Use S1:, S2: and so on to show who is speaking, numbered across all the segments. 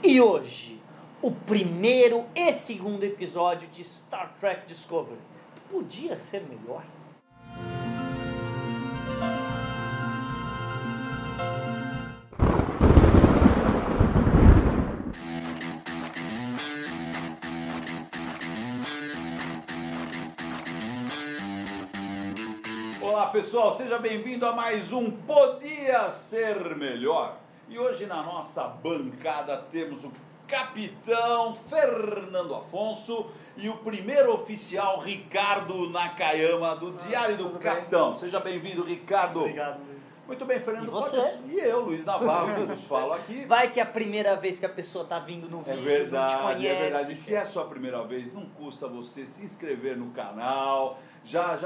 S1: E hoje, o primeiro e segundo episódio de Star Trek Discovery. Podia ser melhor?
S2: Olá pessoal, seja bem-vindo a mais um Podia Ser Melhor. E hoje na nossa bancada temos o capitão Fernando Afonso e o primeiro oficial Ricardo Nakayama do Diário do Capitão.
S1: Bem?
S2: Seja bem-vindo, Ricardo.
S1: Obrigado, Luiz.
S2: Muito bem, Fernando.
S1: E você?
S2: E eu, Luiz Navarro, que eu vos falo aqui.
S1: Vai que é a primeira vez que a pessoa tá vindo no vídeo,
S2: verdade,
S1: não te conhece.
S2: É verdade. E se é a sua primeira vez, não custa você se inscrever no canal, já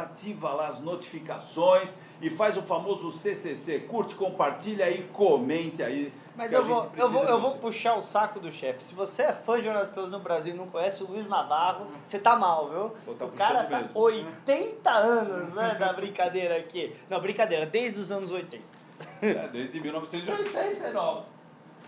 S2: ativa lá as notificações e faz o famoso CCC, curte, compartilha e comente aí.
S1: Mas eu vou puxar o saco do chefe. Se você é fã de jornalistas no Brasil e não conhece o Luiz Navarro, você tá mal, viu?
S2: Tá
S1: o cara tá
S2: mesmo.
S1: 80 anos, né, da brincadeira aqui. Não, brincadeira, desde os anos 80.
S2: Desde 1989.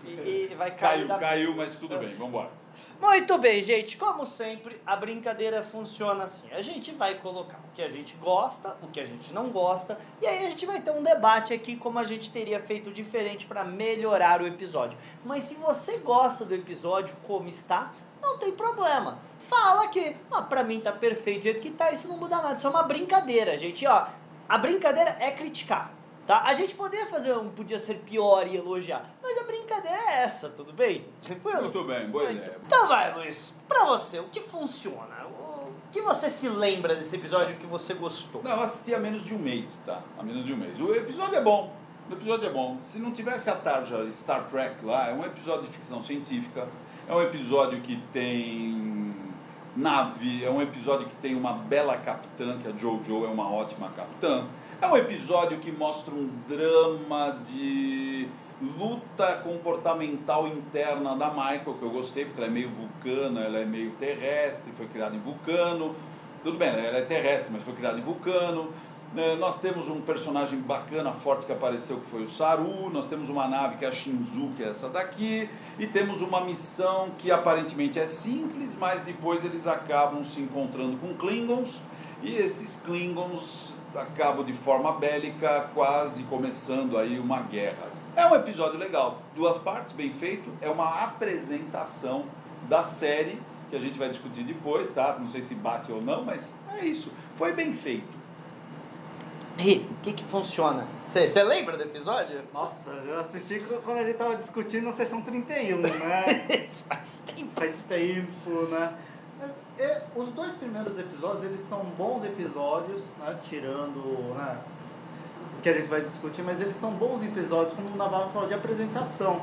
S1: E vai cair.
S2: Caiu, mas tudo bem, vamos embora.
S1: Muito bem, gente. Como sempre, a brincadeira funciona assim. A gente vai colocar o que a gente gosta, o que a gente não gosta, e aí a gente vai ter um debate aqui como a gente teria feito diferente para melhorar o episódio. Mas se você gosta do episódio como está, não tem problema. Fala que, pra mim tá perfeito do jeito que tá, isso não muda nada. Isso é uma brincadeira, gente. Ó, a brincadeira é criticar. Tá? A gente poderia fazer podia ser pior e elogiar, mas a brincadeira é essa, tudo bem? Tranquilo?
S2: Muito bem, boa ideia.
S1: Então vai, Luiz, pra você, o que funciona? O que você se lembra desse episódio que você gostou?
S2: Não, eu assisti há menos de um mês, tá? Há menos de um mês. O episódio é bom. Se não tivesse a tarja Star Trek lá, é um episódio de ficção científica, é um episódio que tem nave, é um episódio que tem uma bela capitã, que a Jojo é uma ótima capitã. É um episódio que mostra um drama de luta comportamental interna da Michael, que eu gostei, porque ela é meio vulcana, ela é meio terrestre, foi criada em Vulcano. Tudo bem, ela é terrestre, mas foi criada em Vulcano. Nós temos um personagem bacana, forte, que apareceu, que foi o Saru. Nós temos uma nave que é a Shinzu, que é essa daqui. E temos uma missão que aparentemente é simples, mas depois eles acabam se encontrando com Klingons. E esses Klingons acabam de forma bélica, quase começando aí uma guerra. É um episódio legal, 2 partes, bem feito. É uma apresentação da série, que a gente vai discutir depois, tá? Não sei se bate ou não, mas é isso. Foi bem feito.
S1: Ri, o que funciona? Você lembra do episódio?
S3: Nossa, eu assisti quando a gente tava discutindo a sessão 31, né?
S1: Isso faz tempo.
S3: Faz tempo, né? Mas, os 2 primeiros episódios, eles são bons episódios, né? Tirando, né, o que a gente vai discutir, mas eles são bons episódios, como o Navarro falou, de apresentação.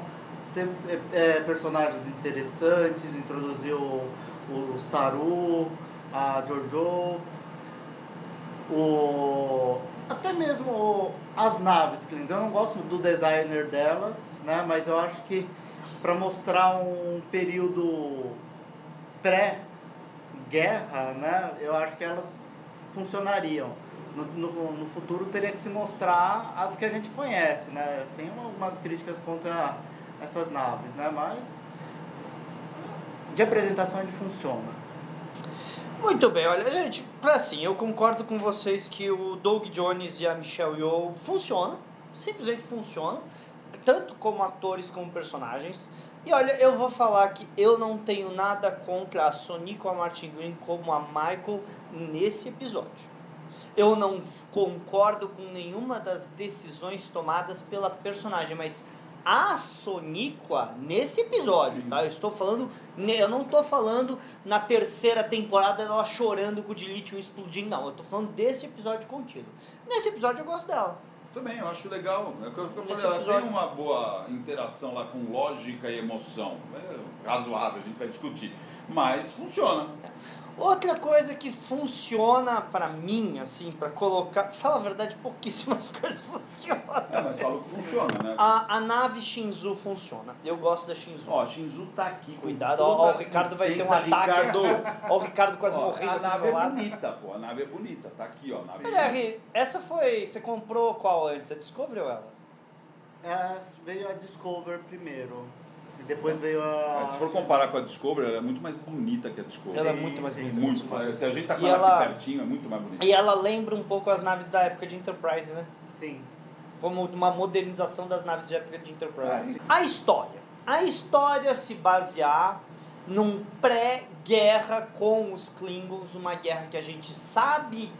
S3: Teve personagens interessantes, introduziu o Saru, a Jojo, até mesmo as naves, eu não gosto do designer delas, né? Mas eu acho que para mostrar um período pré-guerra, né? Eu acho que elas funcionariam. No futuro teria que se mostrar as que a gente conhece, né? Tem algumas críticas contra essas naves, né? Mas de apresentação ele funciona.
S1: Muito bem, olha, gente, assim, eu concordo com vocês que o Doug Jones e a Michelle Yeoh funcionam, simplesmente funcionam, tanto como atores como personagens. E olha, eu vou falar que eu não tenho nada contra a Sonequa Martin Green como a Michael nesse episódio. Eu não concordo com nenhuma das decisões tomadas pela personagem, mas a Sonequa nesse episódio, tá? Eu não tô falando na terceira temporada ela chorando com o Dilithium explodindo, não. Eu tô falando desse episódio contido. Nesse episódio eu gosto dela.
S2: Também, eu acho legal. É o que eu falei,
S1: Nesse
S2: ela
S1: episódio
S2: tem uma boa interação lá com lógica e emoção. É razoável, a gente vai discutir. Mas funciona.
S1: Outra coisa que funciona pra mim, assim, pra colocar... Fala a verdade, pouquíssimas coisas funcionam.
S2: Mas fala o que funciona, né?
S1: A nave Shinzu funciona. Eu gosto da Shinzu.
S2: Ó, Shinzu tá aqui.
S1: Cuidado, ó, o Ricardo vai ter um ataque. Ó, o Ricardo quase morrendo.
S2: A
S1: aqui
S2: nave
S1: do
S2: é
S1: lado.
S2: bonita, pô. A nave é bonita. Tá aqui, ó. A nave
S1: Olha, Ri, essa foi... Você comprou qual antes? A Discovery ou ela?
S3: Veio a Discover primeiro. E depois veio a...
S2: Se for comparar com a Discovery, ela é muito mais bonita que a Discovery.
S1: Ela é muito mais bonita.
S2: Muito mais. Se a gente tá com
S1: E
S2: ela
S1: ela-
S2: aqui pertinho, é muito mais bonita.
S1: E ela lembra um pouco as naves da época de Enterprise, né?
S3: Sim.
S1: Como uma modernização das naves de época de Enterprise.
S2: Ah,
S1: A história se basear num pré-guerra com os Klingons, uma guerra que a gente sabe,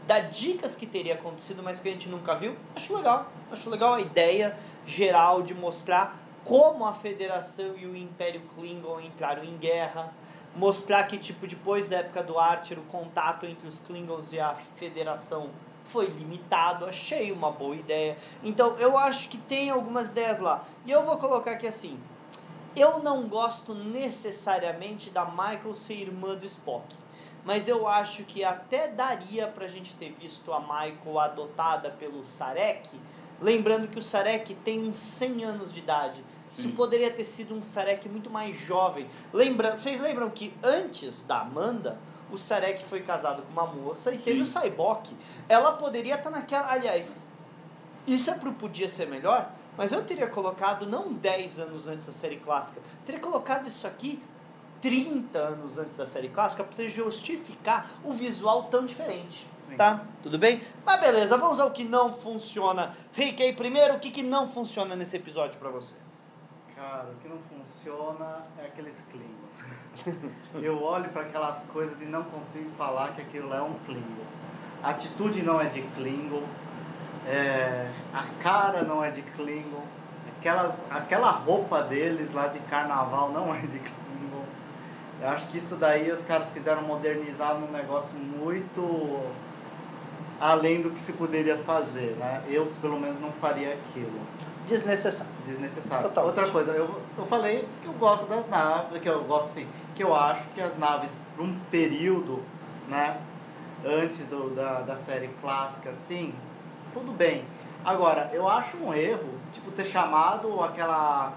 S1: dá dicas que teria acontecido, mas que a gente nunca viu. Acho legal a ideia geral de mostrar como a Federação e o Império Klingon entraram em guerra, mostrar que tipo depois da época do Archer o contato entre os Klingons e a Federação foi limitado. Achei uma boa ideia. Então eu acho que tem algumas ideias lá. E eu vou colocar aqui assim: eu não gosto necessariamente da Michael ser irmã do Spock, mas eu acho que até daria pra gente ter visto a Michael adotada pelo Sarek, lembrando que o Sarek tem uns 100 anos de idade. Isso
S2: Sim.
S1: poderia ter sido um Sarek muito mais jovem. Vocês lembram que antes da Amanda, o Sarek foi casado com uma moça e teve o Sybok. Ela poderia estar naquela... Aliás, isso podia ser melhor, mas eu teria colocado não 10 anos antes da série clássica, teria colocado isso aqui 30 anos antes da série clássica para você justificar o visual tão diferente.
S3: Sim.
S1: Tá? Tudo bem? Mas beleza, vamos ao que não funciona. Rick, aí primeiro, o que não funciona nesse episódio pra você?
S3: Cara, o que não funciona é aqueles Klingons. Eu olho para aquelas coisas e não consigo falar que aquilo é um Klingon. A atitude não é de Klingon, a cara não é de Klingon, aquela roupa deles lá de carnaval não é de Klingon. Eu acho que isso daí os caras quiseram modernizar num negócio muito além do que se poderia fazer, né? Eu, pelo menos, não faria aquilo.
S1: Desnecessário.
S3: Desnecessário.
S1: Totalmente.
S3: Outra coisa, eu falei que eu gosto das naves, que eu gosto assim, que eu acho que as naves, por um período, né, antes da série clássica, assim, tudo bem. Agora, eu acho um erro, tipo, ter chamado aquela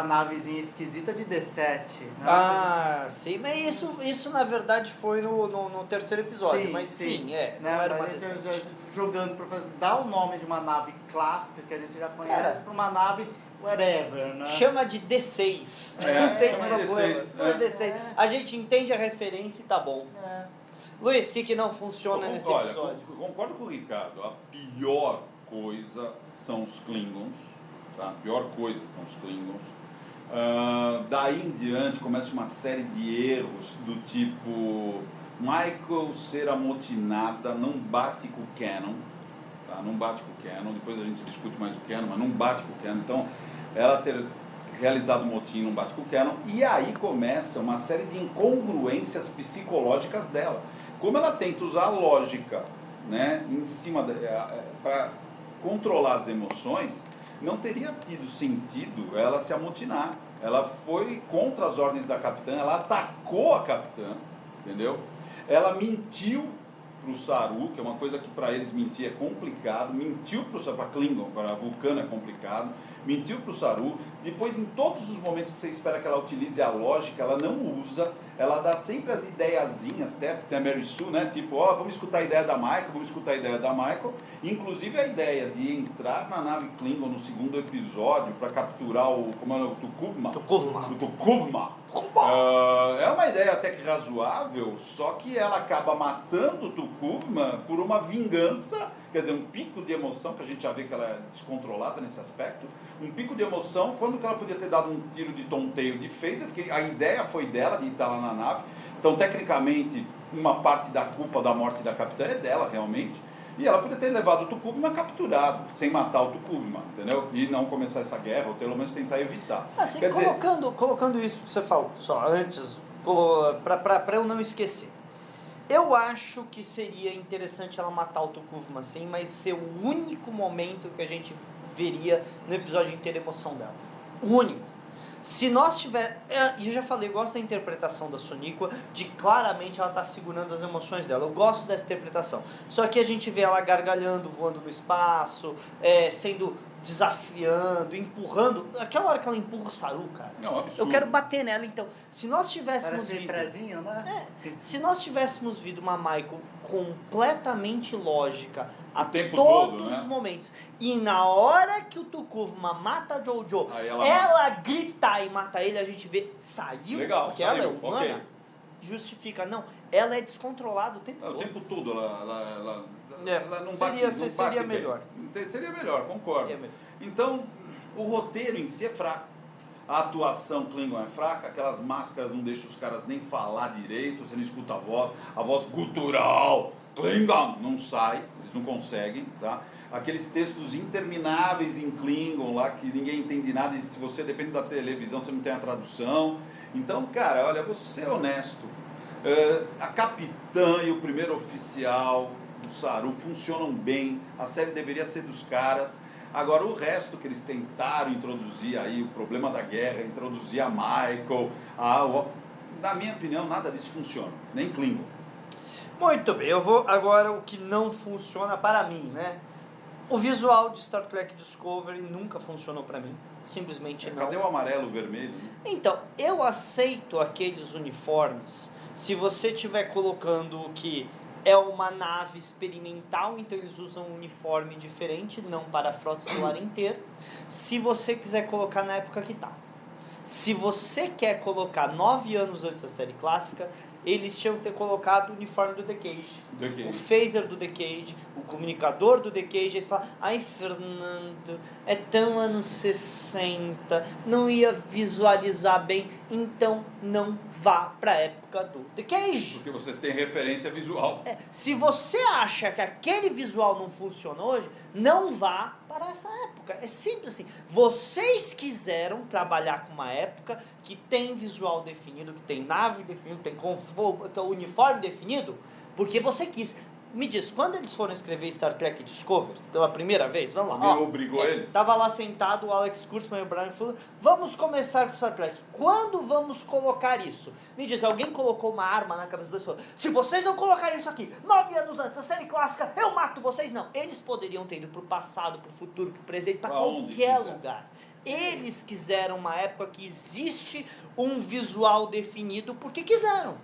S3: navezinha esquisita de D7. Né?
S1: Ah, sim, mas isso na verdade foi no terceiro episódio,
S3: Sim,
S1: mas
S3: sim.
S1: né, não
S3: Né?
S1: era uma
S3: Mas a gente
S1: decente.
S3: jogando para dar o nome de uma nave clássica que a gente já conhece
S1: Cara,
S3: para uma nave whatever, né?
S1: Chama de D6,
S2: É,
S1: não tem
S2: chama de
S1: problema,
S2: D6,
S1: chama de
S2: é.
S1: D6. A gente entende a referência e tá bom.
S3: É.
S1: Luiz, o que não funciona nesse
S2: Olha,
S1: episódio?
S2: concordo com o Ricardo. A pior coisa são os Klingons. Tá? A pior coisa são os Klingons. Daí em diante começa uma série de erros do tipo Michael ser amotinada não bate com o canon, tá? Não bate com o canon, depois a gente discute mais o canon, mas não bate com o canon. Então ela ter realizado o motim não bate com o canon, e aí começa uma série de incongruências psicológicas dela. Como ela tenta usar a lógica, né, em cima para controlar as emoções, não teria tido sentido ela se amotinar. Ela foi contra as ordens da capitã, ela atacou a capitã, entendeu? Ela mentiu para o Saru, que é uma coisa que para eles mentir é complicado, mentiu para Klingon, para Vulcano é complicado, mentiu para o Saru. Depois, em todos os momentos que você espera que ela utilize a lógica, ela não usa, ela dá sempre as ideiazinhas, até a Mary Sue, né? Tipo, vamos escutar a ideia da Michael, vamos escutar a ideia da Michael. Inclusive a ideia de entrar na nave Klingon no segundo episódio para capturar o Tukuvma. É uma ideia até que razoável, só que ela acaba matando o Tukuvma por uma vingança, quer dizer, um pico de emoção, que a gente já vê que ela é descontrolada nesse aspecto, um pico de emoção, quando ela podia ter dado um tiro de tonteio de phaser, porque a ideia foi dela de estar lá na nave, então tecnicamente uma parte da culpa da morte da capitã é dela realmente, e ela podia ter levado o Tukuvma capturado, sem matar o Tukuvma, entendeu? E não começar essa guerra, ou pelo menos tentar evitar.
S1: Assim,
S2: Quer dizer,
S1: colocando isso que você falou, só antes, para eu não esquecer. Eu acho que seria interessante ela matar o Tukuvma assim, mas ser o único momento que a gente veria no episódio inteiro a emoção dela. O único. Se nós tiver... E eu já falei, eu gosto da interpretação da Sonequa, de claramente ela tá segurando as emoções dela. Eu gosto dessa interpretação. Só que a gente vê ela gargalhando, voando no espaço, sendo desafiando, empurrando. Aquela hora que ela empurra o Saru, cara.
S2: Não, absurdo.
S1: Eu quero bater nela, então. Se nós tivéssemos
S3: Parece
S1: visto...
S3: prezinho, né?
S1: Se nós tivéssemos visto uma Michael completamente lógica a
S2: tempo
S1: todos
S2: todo, né?
S1: os momentos, e na hora que o Tukuvma mata a Jojo,
S2: Aí
S1: ela grita e mata ele, a gente vê, saiu,
S2: Legal,
S1: porque
S2: saiu,
S1: ela é humana,
S2: ok.
S1: justifica. Não, ela é descontrolada o tempo
S2: O
S1: todo.
S2: tempo todo ela não
S1: seria-
S2: bate, não
S1: seria
S2: bate bem.
S1: melhor.
S2: Seria melhor, concordo.
S1: Seria melhor.
S2: Então, o roteiro em si é fraco. A atuação Klingon é fraca, aquelas máscaras não deixam os caras nem falar direito, você não escuta a voz gutural, Klingon, não sai, eles não conseguem, tá? Aqueles textos intermináveis em Klingon lá, que ninguém entende nada, e se você depende da televisão, você não tem a tradução. Então, cara, olha, vou ser honesto, a capitã e o primeiro oficial do Saru funcionam bem, a série deveria ser dos caras. Agora o resto que eles tentaram introduzir aí, o problema da guerra, introduzir a Michael, na minha opinião nada disso funciona, nem Klingon.
S1: Muito bem, eu vou agora o que não funciona para mim, né? O visual de Star Trek Discovery nunca funcionou para mim, simplesmente não.
S2: Cadê o amarelo, o vermelho?
S1: Então, eu aceito aqueles uniformes se você estiver colocando que é uma nave experimental, então eles usam um uniforme diferente, não para a frota estelar inteira. Se você quiser colocar na época que tá. Se você quer colocar 9 anos antes da série clássica, eles tinham que ter colocado o uniforme do The Cage. O phaser do The Cage, o comunicador do The Cage. Eles falam, ai Fernando, é tão anos 60, não ia visualizar bem, então não vá para a época do The Cage.
S2: Porque vocês têm referência visual.
S1: Se você acha que aquele visual não funciona hoje, não vá para essa época. É simples assim. Vocês quiseram trabalhar com uma época que tem visual definido, que tem nave definida, tem uniforme definido, porque você quis. Me diz, quando eles foram escrever Star Trek Discovery pela primeira vez, vamos lá.
S2: Alguém obrigou eles?
S1: Tava lá sentado o Alex Kurtzman e o Brian Fuller. Vamos começar com Star Trek. Quando vamos colocar isso? Me diz, alguém colocou uma arma na cabeça deles e falou: se vocês não colocarem isso aqui 9 anos antes da série clássica, eu mato vocês? Não. Eles poderiam ter ido pro passado, pro futuro, pro presente, para qualquer lugar. Eles quiseram uma época que existe um visual definido porque quiseram.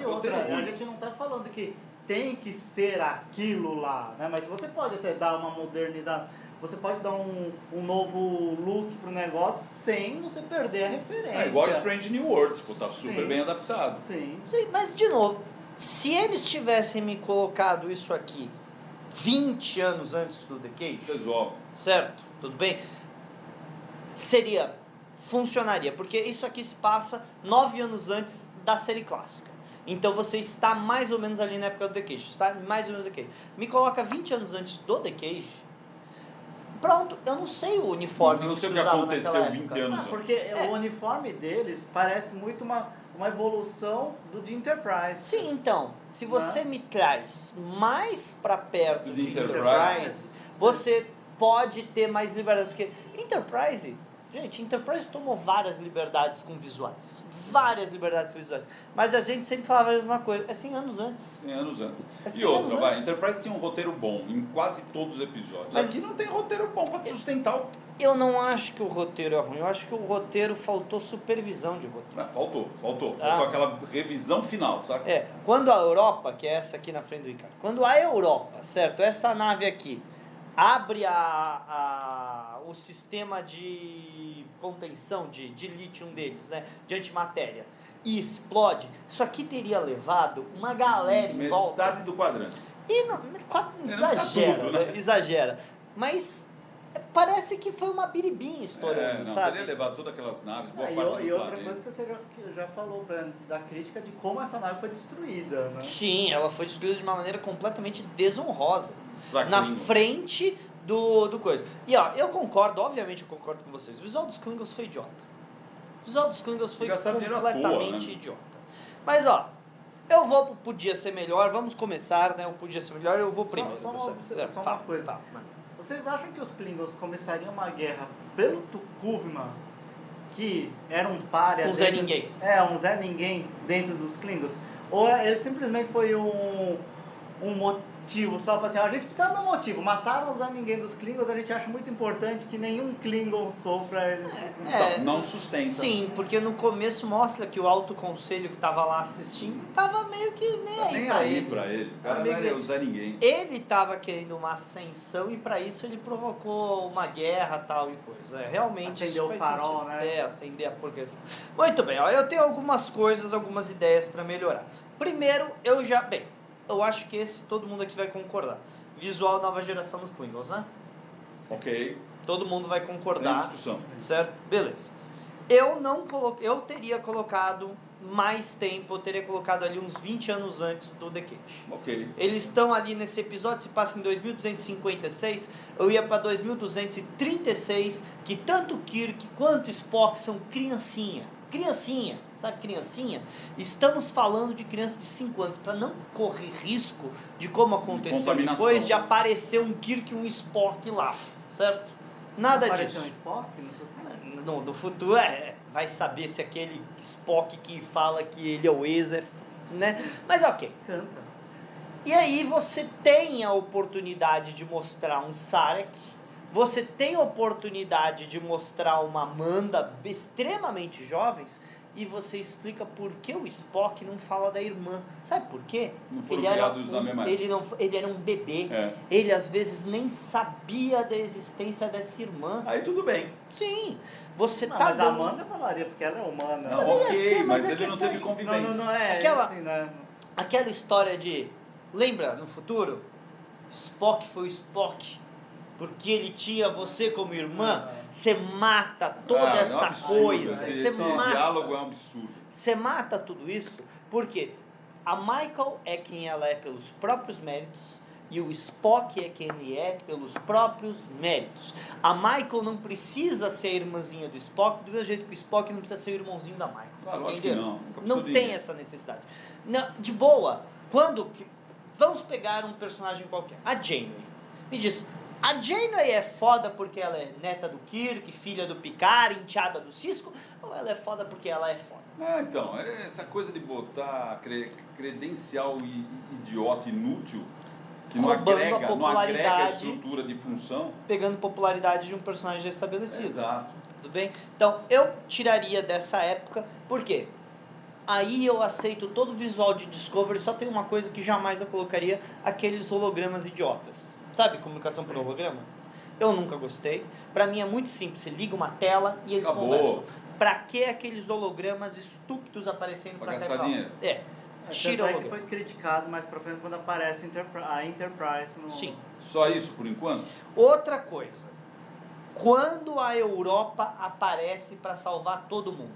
S3: E outra, a gente não tá falando que tem que ser aquilo lá, né? Mas você pode até dar uma modernizada, você pode dar um novo look pro negócio sem você perder a referência.
S2: É igual Strange New Worlds, pô, tá super
S3: Sim.
S2: bem adaptado.
S3: Sim.
S1: Sim, mas de novo, se eles tivessem me colocado isso aqui 20 anos antes do The Cage,
S2: Resolve.
S1: certo? Tudo bem? Funcionaria, porque isso aqui se passa 9 anos antes da série clássica. Então você está mais ou menos ali na época do The Cage, está mais ou menos The Cage. Me coloca 20 anos antes do The Cage, pronto, eu não sei o uniforme
S2: Eu não
S1: que
S2: sei
S1: se
S2: o que
S1: usava
S2: aconteceu
S1: naquela
S2: 20
S1: época.
S2: anos antes.
S3: Porque o uniforme deles parece muito uma evolução do de Enterprise.
S1: Sim, então, se você me traz mais para perto
S2: De
S1: de
S2: Enterprise.
S1: Enterprise, você pode ter mais liberdade, porque Enterprise tomou várias liberdades com visuais, mas a gente sempre falava a mesma coisa, é 100 anos antes.
S2: 100 anos antes.
S1: É 100
S2: E outra,
S1: anos
S2: vai,
S1: antes.
S2: Enterprise tinha um roteiro bom em quase todos os episódios.
S1: Mas
S2: aqui não tem roteiro bom pra sustentar o...
S1: Eu não acho que o roteiro é ruim, eu acho que o roteiro faltou supervisão de roteiro.
S2: Não, faltou
S1: Ah.
S2: aquela revisão final, sabe?
S1: Quando a Europa, que é essa aqui na frente do Ricardo, quando a Europa, certo, essa nave aqui, abre o sistema de contenção de lítio deles, né, de antimatéria, e explode, isso aqui teria levado uma galera em volta.
S2: Metade do quadrante.
S1: E não exagera,
S2: tudo, né?
S1: Exagera. Mas parece que foi uma biribinha estourando, sabe?
S2: Teria levado todas aquelas naves, boa
S3: E
S2: parte do
S3: outra
S2: planeta.
S3: coisa que você já falou, da crítica de como essa nave foi destruída, né?
S1: Sim, ela foi destruída de uma maneira completamente desonrosa.
S2: Pra
S1: Na
S2: Klingon.
S1: frente do coisa. E ó, obviamente eu concordo com vocês. O visual dos Klingons foi idiota. O visual dos Klingons foi
S2: Gastaram dinheiro à
S1: completamente
S2: toa, né?
S1: idiota. Mas ó, eu vou pro Podia Ser Melhor, vamos começar, né? O Podia Ser Melhor, eu vou primeiro.
S3: Só
S1: dessa
S3: uma,
S1: vez.
S3: só uma
S1: Fala,
S3: coisa.
S1: fala.
S3: Vocês acham que os Klingons começariam uma guerra pelo Tukuvma, que era um pária...
S1: Um Zé Ninguém.
S3: Um Zé Ninguém dentro dos Klingons? Ou ele simplesmente foi um motivo, só pra assim, a gente precisa de um motivo. Mataram os ninguém dos Klingons, a gente acha muito importante que nenhum Klingon sofra.
S2: Não sustenta.
S1: Sim, porque no começo mostra que o alto conselho que tava lá assistindo tava meio que nem aí
S2: Nem
S1: pra
S2: aí
S1: ele.
S2: pra ele. O cara
S1: Amigo
S2: não ia
S1: dele.
S2: usar ninguém.
S1: Ele tava querendo uma ascensão e pra isso ele provocou uma guerra tal e coisa. Realmente
S3: Acendeu
S1: isso
S3: o
S1: faz
S3: farol,
S1: sentido.
S3: né?
S1: Acender a porcaria. Muito bem, ó, eu tenho algumas coisas, algumas ideias pra melhorar. Primeiro, eu acho que esse todo mundo aqui vai concordar. Visual nova geração dos Klingons, né?
S2: Ok.
S1: Todo mundo vai
S2: Sem
S1: concordar,
S2: discussão.
S1: certo? Beleza. Eu teria colocado mais tempo, eu teria colocado ali uns 20 anos antes do The Cage.
S2: Ok.
S1: Eles estão ali nesse episódio, se passa em 2256, eu ia para 2236, que tanto Kirk quanto Spock são criancinha, sabe criancinha? Estamos falando de criança de 5 anos, para não correr risco de como aconteceu
S2: contaminação.
S1: depois de aparecer um Kirk e um Spock lá, certo? Nada
S3: Apareceu
S1: disso.
S3: um Spock no futuro?
S1: No futuro vai saber se aquele Spock que fala que ele é o ex, né? Mas ok.
S3: Canta.
S1: E aí você tem a oportunidade de mostrar um Sarek, você tem a oportunidade de mostrar uma Amanda extremamente jovens, e você explica por que o Spock não fala da irmã. Sabe por quê?
S2: Não foram
S1: Ele era
S2: criados na mesma época.
S1: ele era um bebê.
S2: É.
S1: Ele às vezes nem sabia da existência dessa irmã.
S2: Aí tudo bem.
S1: Sim, você
S3: Não,
S1: tá
S3: mas a
S1: dando...
S3: Amanda falaria, porque ela é humana.
S2: Não,
S1: Poderia
S2: ok,
S1: ser, mas
S2: mas
S1: a
S2: ele não
S1: questão
S2: teve
S1: é que-
S2: convivência.
S3: Não é
S1: Aquela-
S3: assim, né?
S1: Aquela história de... Lembra, no futuro? Spock foi o Spock porque ele tinha você como irmã. Você mata toda
S2: É um
S1: essa
S2: absurdo,
S1: coisa.
S2: Esse,
S1: Você
S2: esse
S1: mata.
S2: diálogo é um absurdo.
S1: Você mata tudo isso porque a Michael é quem ela é pelos próprios méritos e o Spock é quem ele é pelos próprios méritos. A Michael não precisa ser a irmãzinha do Spock do mesmo jeito que o Spock não precisa ser o irmãozinho da Michael.
S2: Ah, lógico que
S1: Entenderam?
S2: não. Nunca
S1: Não
S2: precisou de
S1: tem
S2: ninguém.
S1: essa necessidade. Não, de boa, vamos pegar um personagem qualquer. A Janeway. Me diz, a Janeway é foda porque ela é neta do Kirk, filha do Picard, enteada do Cisco, ou ela é foda porque ela é foda?
S2: Então, essa coisa de botar credencial idiota, inútil, que não
S1: Roubando a
S2: agrega, não agrega a
S1: popularidade.
S2: estrutura de função.
S1: Pegando popularidade de um personagem já estabelecido.
S2: Exato.
S1: Tudo bem? Então, eu tiraria dessa época, por quê? Aí eu aceito todo o visual de Discovery, só tem uma coisa que jamais eu colocaria, aqueles hologramas idiotas. Sabe, comunicação por holograma? Eu nunca gostei. Pra mim é muito simples, você liga uma tela e eles
S2: Acabou.
S1: conversam. Pra que aqueles hologramas estúpidos aparecendo
S2: Pra
S1: pra
S2: gastar
S1: cá?
S2: dinheiro.
S1: Tira o
S3: Tanto é que
S1: holograma.
S3: foi criticado mais pra frente quando aparece a Enterprise no...
S1: Sim.
S2: Só isso por enquanto?
S1: Outra coisa, quando a Europa aparece para salvar todo mundo,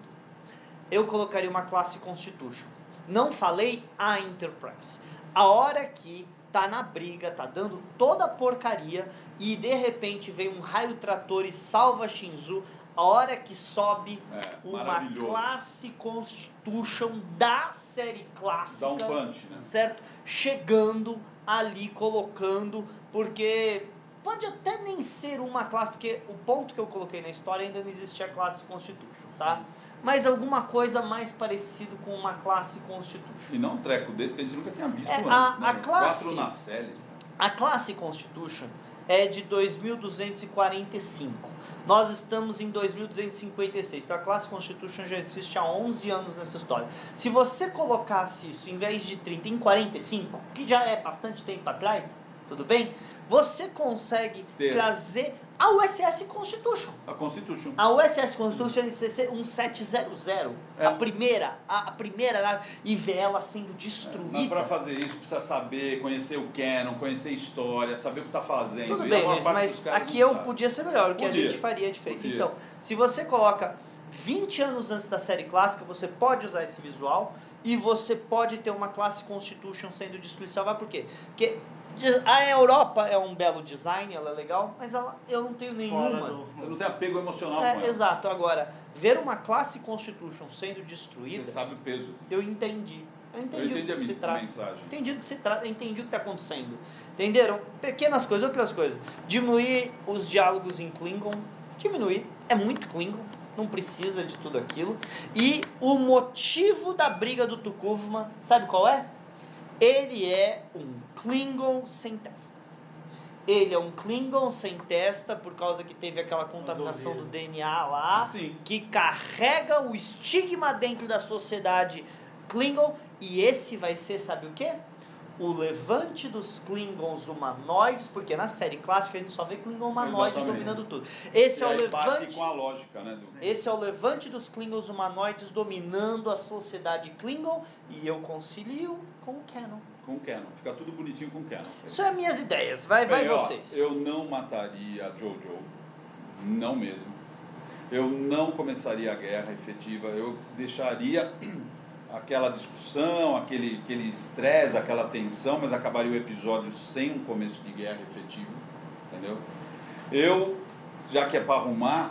S1: eu colocaria uma classe Constitution. Não falei a Enterprise. A hora que tá na briga, tá dando toda a porcaria e de repente vem um raio trator e salva Shinzu, a hora que sobe uma
S2: maravilhoso.
S1: classe Constitution da série clássica,
S2: Dá um punch, né?
S1: certo? Chegando ali, colocando, porque pode até nem ser uma classe, porque o ponto que eu coloquei na história ainda não existia a classe Constitution, tá? Mas alguma coisa mais parecido com uma classe Constitution.
S2: E não um treco desse que a gente nunca tinha visto antes,
S1: a
S2: né?
S1: classe-
S2: 4 nacelles.
S1: A classe Constitution é de 2245. Nós estamos em 2256. Então a classe Constitution já existe há 11 anos nessa história. Se você colocasse isso em vez de 30 em 45, que já é bastante tempo atrás, tudo bem? Você consegue
S2: Ter.
S1: trazer a USS Constitution.
S2: A Constitution.
S1: A USS Constitution é 1700,
S2: É.
S1: a primeira lá, e ver ela sendo
S2: Mas
S1: destruída.
S2: para fazer isso precisa saber, conhecer o canon, conhecer a história, saber o que tá fazendo.
S1: Tudo
S2: E a
S1: bem,
S2: maior parte
S1: mas
S2: dos caras
S1: aqui
S2: não
S1: eu
S2: sabe.
S1: podia ser melhor, o que a
S2: Podia.
S1: gente faria diferente.
S2: Podia.
S1: Então, se você coloca 20 anos antes da série clássica, você pode usar esse visual e você pode ter uma classe Constitution sendo destruída. Sabe por quê? Porque a Europa é um belo design, ela é legal, mas eu não tenho nenhuma.
S2: Eu não tenho apego emocional com ela.
S1: Exato, agora, ver uma classe Constitution sendo destruída,
S2: Você sabe o peso.
S1: eu entendi. Eu entendi,
S2: Eu entendi
S1: o que se
S2: a
S1: trata.
S2: mensagem.
S1: Entendi do que se trata, entendi o que está acontecendo. Entenderam? Pequenas coisas, outras coisas. Diminuir os diálogos em Klingon. Diminuir. É muito Klingon. Não precisa de tudo aquilo. E o motivo da briga do Tukuvma, sabe qual é? Ele é um Klingon sem testa. Ele é um Klingon sem testa por causa que teve aquela contaminação do DNA lá,
S2: Sim.
S1: que carrega o estigma dentro da sociedade Klingon, e esse vai ser, sabe o quê? O levante dos Klingons humanoides, porque na série clássica a gente só vê Klingon humanoide
S2: Exatamente.
S1: dominando tudo. Esse
S2: E
S1: é o
S2: aí bate
S1: levante.
S2: com a lógica, né?
S1: Esse é o levante dos Klingons humanoides dominando a sociedade Klingon, e eu concilio com o Canon.
S2: Com o Canon. Fica tudo bonitinho com o Canon.
S1: Isso é minhas ideias, vai
S2: Bem, ó,
S1: vocês.
S2: eu não mataria a Jojo. Não mesmo. Eu não começaria a guerra efetiva. Eu deixaria aquela discussão, aquele estresse, aquela tensão, mas acabaria o episódio sem um começo de guerra efetivo. Entendeu? Eu, já que é para arrumar,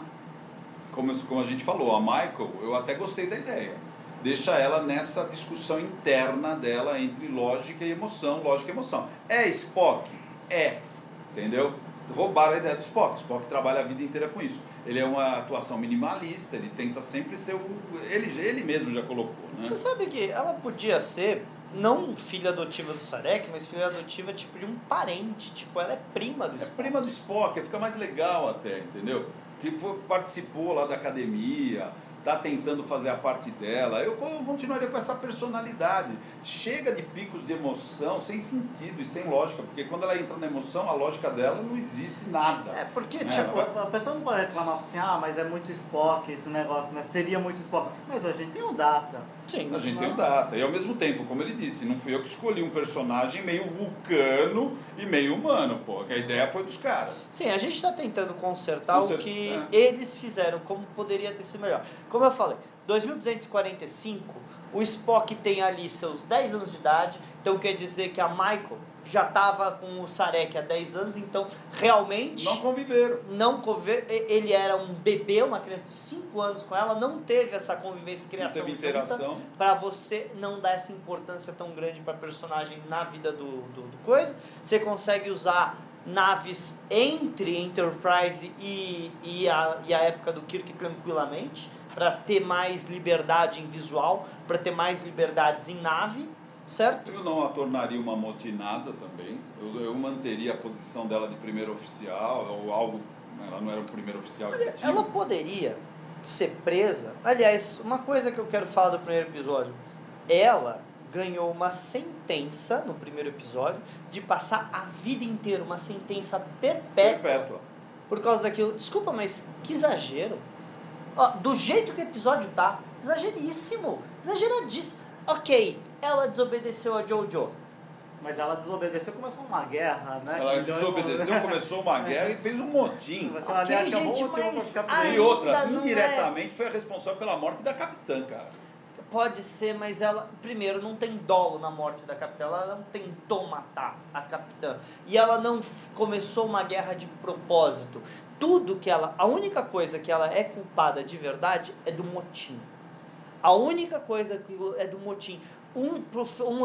S2: como a gente falou, a Michael, eu até gostei da ideia. Deixa ela nessa discussão interna dela entre lógica e emoção, lógica e emoção. É Spock? É. Entendeu? Roubaram a ideia do Spock. Spock trabalha a vida inteira com isso. Ele é uma atuação minimalista, ele tenta sempre ser o... Ele mesmo já colocou, né?
S1: Você sabe que ela podia ser, não filha adotiva do Sarek, mas filha adotiva tipo de um parente, tipo, ela é prima do
S2: É
S1: Spock.
S2: prima do Spock, fica mais legal até, entendeu? Que participou lá da academia, tá tentando fazer a parte dela. Eu continuaria com essa personalidade. Chega de picos de emoção sem sentido e sem lógica, porque quando ela entra na emoção, a lógica dela não existe nada.
S1: É, porque,
S2: É,
S1: tipo,
S3: A pessoa não pode reclamar assim, mas é muito Spock esse negócio, né? Seria muito Spock. Mas a gente tem o Data.
S1: sim,
S2: A gente tem o Data. E ao mesmo tempo, como ele disse, não fui eu que escolhi um personagem meio vulcano e meio humano, pô. Que a ideia foi dos caras.
S1: sim, a gente tá tentando consertar o que
S2: É.
S1: eles fizeram, como poderia ter sido melhor. Como eu falei, 2245, o Spock tem ali seus 10 anos de idade, então quer dizer que a Michael já estava com o Sarek há 10 anos, então realmente
S2: Não conviveram.
S1: ele era um bebê, uma criança de 5 anos com ela, não teve essa convivência,
S2: Não
S1: criação
S2: teve
S1: junta,
S2: interação.
S1: para você não dar essa importância tão grande para personagem na vida do coisa. Você consegue usar naves entre Enterprise e a época do Kirk tranquilamente, para ter mais liberdade em visual, para ter mais liberdades em nave, certo?
S2: Eu não a tornaria uma motinada também. Eu manteria a posição dela de primeiro oficial, ou algo. Ela não era o primeiro oficial efetivo.
S1: Ela poderia ser presa. Aliás, uma coisa que eu quero falar do primeiro episódio: ela ganhou uma sentença no primeiro episódio de passar a vida inteira, uma sentença perpétua. Por causa daquilo. Desculpa, mas que exagero. Ó, do jeito que o episódio tá, exageríssimo, exageradíssimo. Ok, ela desobedeceu a Jojo.
S3: Mas ela desobedeceu, começou uma guerra, né?
S2: Ela
S3: Que deu-
S2: desobedeceu, começou uma guerra e fez um motim.
S3: Vai ser uma
S1: Ok,
S3: guerra que é um
S1: gente,
S3: bom motivo pra
S1: mas
S3: ficar por
S1: aí-
S3: aí.
S2: E outra,
S1: ainda não
S2: indiretamente foi a responsável pela morte da capitã, cara.
S1: Pode ser, mas ela, primeiro, não tem dolo na morte da capitã, ela não tentou matar a capitã. E ela não começou uma guerra de propósito. Tudo que ela, a única coisa que ela é culpada de verdade é do motim. A única coisa que é do motim.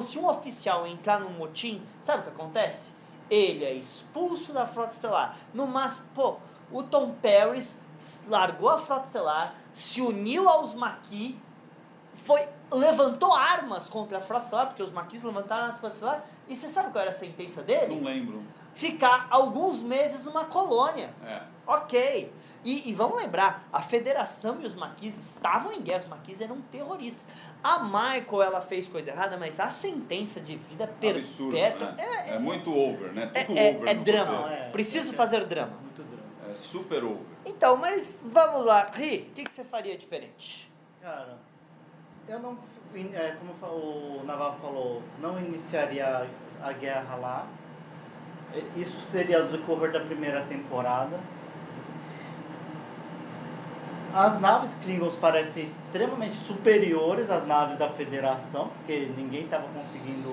S1: Se um oficial entrar no motim, sabe o que acontece? Ele é expulso da Frota Estelar. No máximo, o Tom Paris largou a Frota Estelar, se uniu aos Maquis, levantou armas contra a Frota Estelar, porque os Maquis levantaram as Frota Estelar, e você sabe qual era a sentença dele?
S2: Não lembro.
S1: Ficar alguns meses numa colônia.
S2: É.
S1: Ok. E vamos lembrar, a Federação e os Maquis estavam em guerra, os Maquis eram terroristas. A Michael, ela fez coisa errada, mas a sentença de vida
S2: Absurdo,
S1: perpétua
S2: né? É muito over, né? Tudo
S1: é
S2: over. no
S1: drama.
S2: roteiro.
S1: Preciso fazer drama.
S3: Muito drama.
S2: É super over.
S1: Então, mas vamos lá. Ri, o que você faria diferente?
S3: Cara, eu não, como o Naval falou, não iniciaria a guerra lá. Isso seria do decorrer da primeira temporada. As naves Klingons parecem extremamente superiores às naves da Federação, porque ninguém estava conseguindo,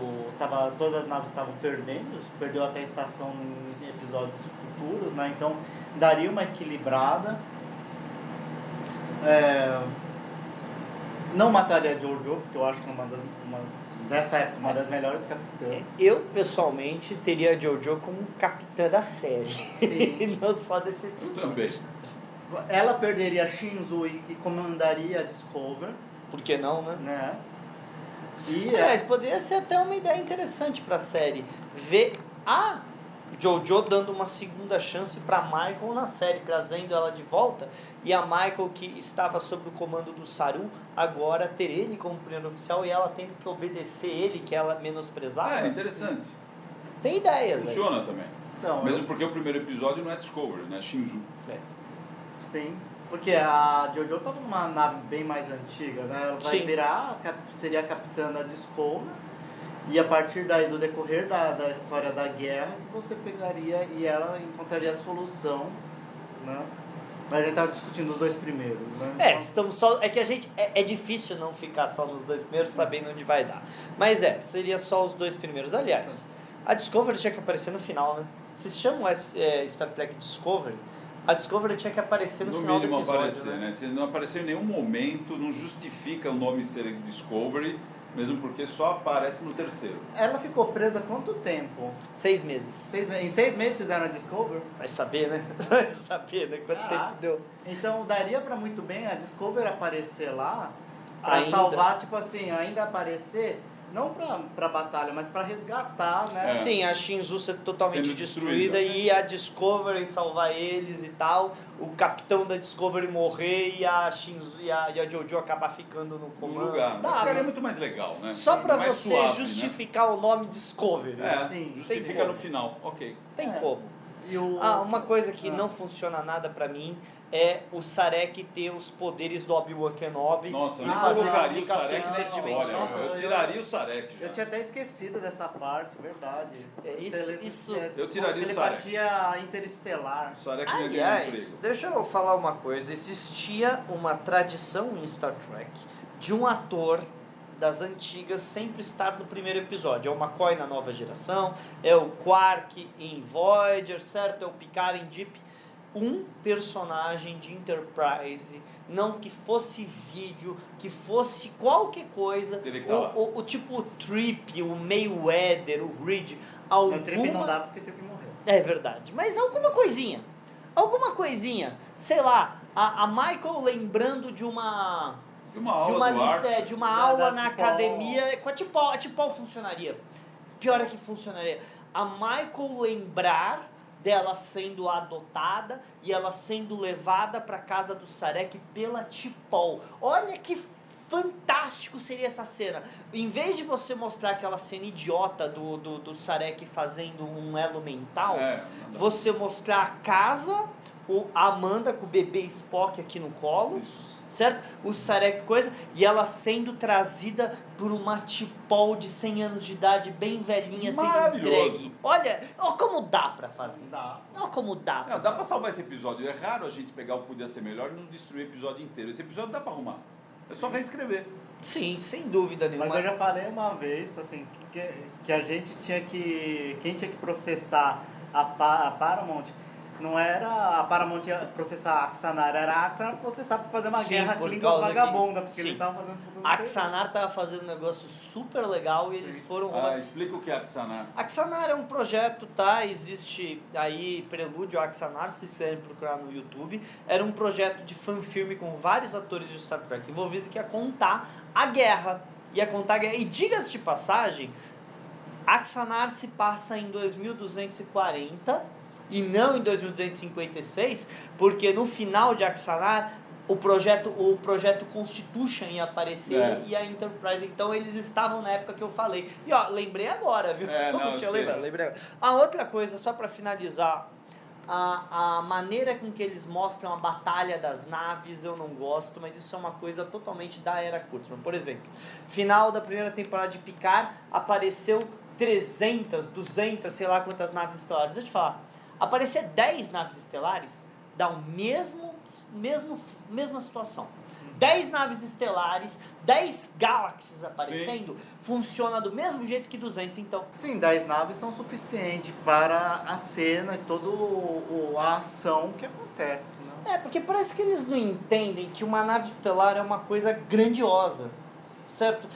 S3: todas as naves estavam perdendo, perdeu até a estação em episódios futuros, né? Então daria uma equilibrada. Não mataria a Jojo, porque eu acho que é dessa época, uma das melhores capitãs.
S1: Eu, pessoalmente, teria a Jojo como capitã da série.
S3: Sim.
S1: Não só desse
S2: Eu
S1: episódio.
S2: também.
S3: Ela perderia a Shinzo e comandaria a Discover,
S1: Por que não, né?
S3: né? E
S1: Aliás, poderia ser até uma ideia interessante pra série. Ver a Jojo dando uma segunda chance pra Michael na série, trazendo ela de volta. E a Michael, que estava sob o comando do Saru, agora ter ele como primeiro oficial e ela tendo que obedecer ele, que ela menosprezava.
S2: É interessante.
S1: Tem ideias.
S2: Funciona também.
S3: Não,
S2: Mesmo porque o primeiro episódio não é Discovery, né? É Shinzu.
S3: sim. Porque a Jojo tava numa nave bem mais antiga, né? Ela vai
S1: Sim.
S3: virar, seria a capitã da Discovery. E a partir daí, do decorrer da história da guerra, você pegaria e ela encontraria a solução, né? Mas a gente tava discutindo os dois primeiros, né?
S1: É, estamos só. É que a gente. É difícil não ficar só nos dois primeiros sabendo onde vai dar. Mas seria só os dois primeiros. Aliás, a Discovery tinha que aparecer no final, né? Vocês chamam Star Trek Discovery? A Discovery tinha que aparecer no final do
S2: mínimo
S1: episódio.
S2: aparecer, né? Se não apareceu em nenhum momento, não justifica o nome ser Discovery, mesmo porque só aparece no terceiro.
S3: Ela ficou presa quanto tempo?
S1: 6 meses.
S3: Em 6 meses fizeram a Discovery?
S1: Vai saber, né? Vai saber, né? Quanto
S3: Caraca.
S1: tempo deu.
S3: Então daria pra muito bem a Discovery aparecer lá, pra
S1: Ainda.
S3: salvar, tipo assim, ainda aparecer, não pra batalha, mas pra resgatar, né?
S2: É.
S1: Sim, a Shinzu ser totalmente
S2: Sendo
S1: destruída
S2: destruída.
S1: e a Discovery salvar eles e tal. O capitão da Discovery morrer e a Shinzu e a Jojo acabar ficando no
S2: No
S1: comando.
S2: lugar.
S1: Dá,
S2: Ficaria
S1: né?
S2: muito mais legal, né?
S1: Só pra
S2: Mais
S1: você
S2: suave,
S1: justificar o nome Discovery.
S2: Né? É,
S3: Sim,
S2: justifica
S1: tem
S2: no
S1: como.
S2: final. Ok.
S1: Tem
S3: É.
S1: como.
S3: E o...
S1: Uma coisa que
S3: Ah.
S1: não funciona nada pra mim é o Sarek ter os poderes do Obi-Wan Kenobi
S2: Nossa, eu
S1: e
S2: nem
S1: fazer
S2: colocaria o
S1: comunicação
S2: Sarek
S1: entre
S2: na história.
S1: dimensões.
S3: Nossa,
S2: Eu tiraria o Sarek já.
S3: Eu tinha até esquecido dessa parte, verdade.
S1: Isso.
S2: Eu tiraria o Sarek.
S3: Telepatia interestelar.
S2: O Sarek ia ganhar
S1: Aliás,
S2: emprego.
S1: deixa eu falar uma coisa. Existia uma tradição em Star Trek de um ator das antigas sempre estar no primeiro episódio. É o McCoy na nova geração, é o Quark em Voyager, certo? É o Picard em Deep. Um personagem de Enterprise, não que fosse vídeo, que fosse qualquer coisa,
S2: Teria que estar lá.
S1: o tipo o Trip, o Mayweather, o Reed,
S3: O Trip não
S1: alguma...
S3: dá porque o Trip morreu.
S1: É verdade, mas alguma coisinha, sei lá, a Michael lembrando de uma
S2: De uma aula do Arthur.
S1: de uma
S3: Da-
S1: aula
S3: da
S1: na
S3: T'Pol.
S1: academia, com a T'Pol funcionaria. Pior é que funcionaria. A Michael lembrar dela sendo adotada e ela sendo levada para casa do Sarek pela T'Pol. Olha que fantástico seria essa cena. Em vez de você mostrar aquela cena idiota do Sarek fazendo um elo mental,
S2: Não dá.
S1: você mostrar a casa, a Amanda com o bebê Spock aqui no colo,
S2: Isso.
S1: certo? O Sarek coisa, e ela sendo trazida por uma T'Pol de 100 anos de idade, bem velhinha, sendo
S2: Maravilhoso.
S1: entregue. Olha, como dá pra fazer.
S3: Não dá.
S1: Olha como dá.
S2: Não, dá pra salvar esse episódio. É raro a gente pegar o Podia Ser Melhor e não destruir o episódio inteiro. Esse episódio dá pra arrumar. É só reescrever.
S1: Sim, sem dúvida nenhuma.
S3: Mas eu já falei uma vez, assim, que a gente tinha que... Quem tinha que processar a Paramount não era a Paramount processar a Axanar, era a Axanar processar por fazer uma
S1: Sim,
S3: guerra
S1: por
S3: Klingon
S1: causa
S3: vagabunda,
S1: que-
S3: porque
S1: sim.
S3: eles estavam fazendo tudo
S1: A Axanar tava fazendo um negócio super legal e eles foram...
S2: Explica o que é Axanar.
S1: Axanar é um projeto, tá? Existe aí Prelúdio a Axanar, se quiserem procurar no YouTube. Era um projeto de fanfilme com vários atores de Star Trek envolvidos que ia contar a guerra. Ia contar a guerra. E diga-se de passagem, Axanar se passa em 2240 e não em 2256, porque no final de Axanar o projeto Constitution ia aparecer e a Enterprise, então eles estavam na época que eu falei. E ó, lembrei agora, viu?
S2: É, não,
S1: Eu tinha
S2: eu sei.
S1: lembrado, lembrei agora. A outra coisa, só pra finalizar, a maneira com que eles mostram a batalha das naves eu não gosto, mas isso é uma coisa totalmente da era Kurtzman. Por exemplo, final da primeira temporada de Picard, apareceu 300, 200, sei lá quantas naves estelares. Deixa eu te falar, aparecer 10 naves estelares dá o mesma situação. 10 naves estelares, 10 galáxias aparecendo, funciona do mesmo jeito que 200, então...
S3: Sim, 10 naves são suficientes para a cena e toda a ação que acontece, né?
S1: Porque parece que eles não entendem que uma nave estelar é uma coisa grandiosa, certo?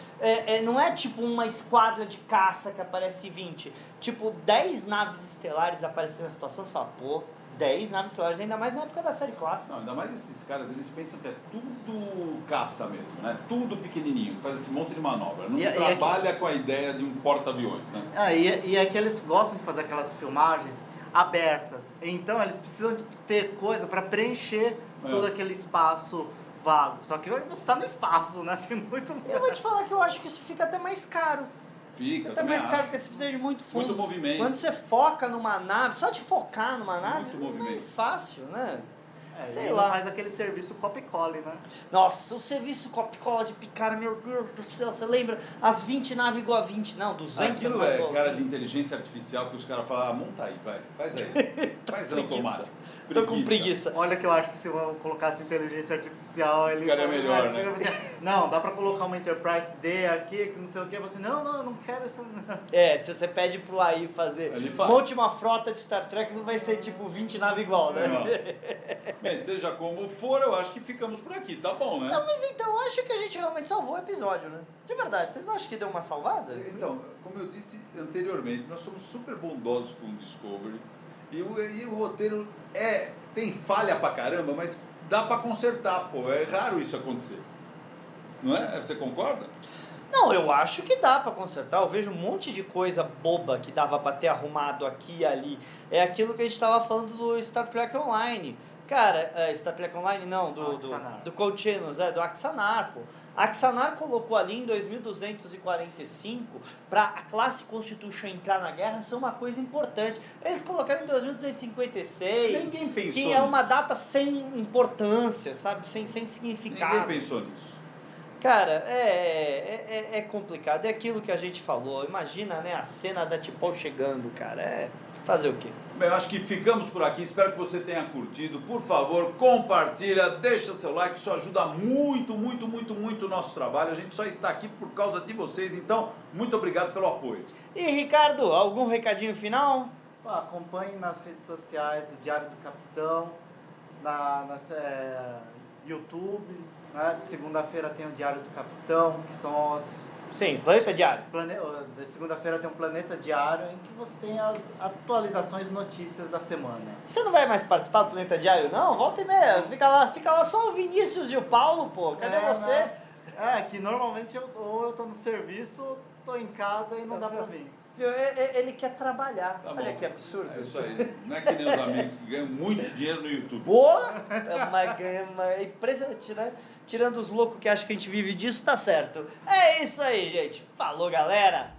S1: Não é tipo uma esquadra de caça que aparece 20. Tipo, 10 naves estelares aparecendo na situação, você fala, pô, 10 naves estelares, ainda mais na época da série clássica.
S2: Não, ainda mais esses caras, eles pensam que é tudo caça mesmo, né? Tudo pequenininho, faz esse monte de manobra. Não trabalha com a ideia de um porta-aviões, né?
S3: E é que eles gostam de fazer aquelas filmagens abertas. Então eles precisam de ter coisa para preencher todo aquele espaço vago. Só que você está no espaço, né? Tem muito...
S1: Eu vou te falar que eu acho que isso fica até mais caro.
S2: Fica
S1: Até mais caro, porque você precisa de muito fundo.
S2: Muito movimento.
S1: Quando você foca numa nave, só de focar numa nave, é
S2: movimento.
S1: mais fácil, né? Sei
S3: ele
S1: lá.
S3: faz aquele serviço copy-cole, né?
S1: Nossa, o serviço copy-cola de Picard, meu Deus do céu, você lembra? As 20 naves igual a 20, não, 200
S2: Aquilo
S1: naves
S2: é
S1: igual a
S2: cara
S1: 20.
S2: de inteligência artificial que os caras falam, monta aí, vai, faz aí. Faz automático.
S1: Tô com preguiça.
S3: Olha que eu acho que se eu colocasse inteligência artificial, ele...
S2: Ficaria melhor, né?
S3: Não, dá pra colocar uma Enterprise D aqui, que não sei o que. Você, não, eu não quero essa...
S1: É, se você pede pro AI fazer,
S2: Ele faz.
S1: monte uma frota de Star Trek, não vai ser tipo 20 naves igual, né?
S2: Não. Bem, seja como for, eu acho que ficamos por aqui, tá bom, né?
S1: Não, mas então, eu acho que a gente realmente salvou o episódio, né? De verdade, vocês não acham que deu uma salvada?
S2: Então, como eu disse anteriormente, nós somos super bondosos com o Discovery e o roteiro tem falha pra caramba, mas dá pra consertar, pô. É raro isso acontecer. Não é? Você concorda?
S1: Não, eu acho que dá pra consertar. Eu vejo um monte de coisa boba que dava pra ter arrumado aqui e ali. É aquilo que a gente tava falando do Star Trek Online. Cara, Star Trek Online não, do Colchinos, do Axanar, pô. Axanar colocou ali em 2245 para a classe Constitution entrar na guerra ser uma coisa importante. Eles colocaram em 2256,
S2: Ninguém pensou
S1: que é uma
S2: nisso.
S1: data sem importância, sabe? Sem significado.
S2: Ninguém pensou nisso.
S1: Cara, é complicado. É aquilo que a gente falou. Imagina, né, a cena da T'Pol chegando, cara. Fazer o quê?
S2: Bem, eu acho que ficamos por aqui. Espero que você tenha curtido. Por favor, compartilha, deixa seu like. Isso ajuda muito, muito, muito, muito o nosso trabalho. A gente só está aqui por causa de vocês. Então, muito obrigado pelo apoio.
S1: E, Ricardo, algum recadinho final?
S3: Acompanhe nas redes sociais o Diário do Capitão, YouTube, né? De segunda-feira tem o Diário do Capitão, que são as...
S1: Sim, Planeta Diário.
S3: De segunda-feira tem um Planeta Diário, em que você tem as atualizações e notícias da semana.
S1: Você não vai mais participar do Planeta Diário, não? Volta e meia. Fica lá só o Vinícius e o Paulo, pô. Cadê você?
S3: Né? Que normalmente eu tô no serviço, ou tô em casa e não dá pra vir.
S1: Ele quer trabalhar.
S2: Tá
S1: Olha
S2: bom.
S1: que absurdo.
S2: É isso aí. Não é que nem os amigos que ganham muito dinheiro no YouTube.
S1: Boa! É impressionante, né? Tirando os loucos que acham que a gente vive disso, tá certo. É isso aí, gente. Falou, galera!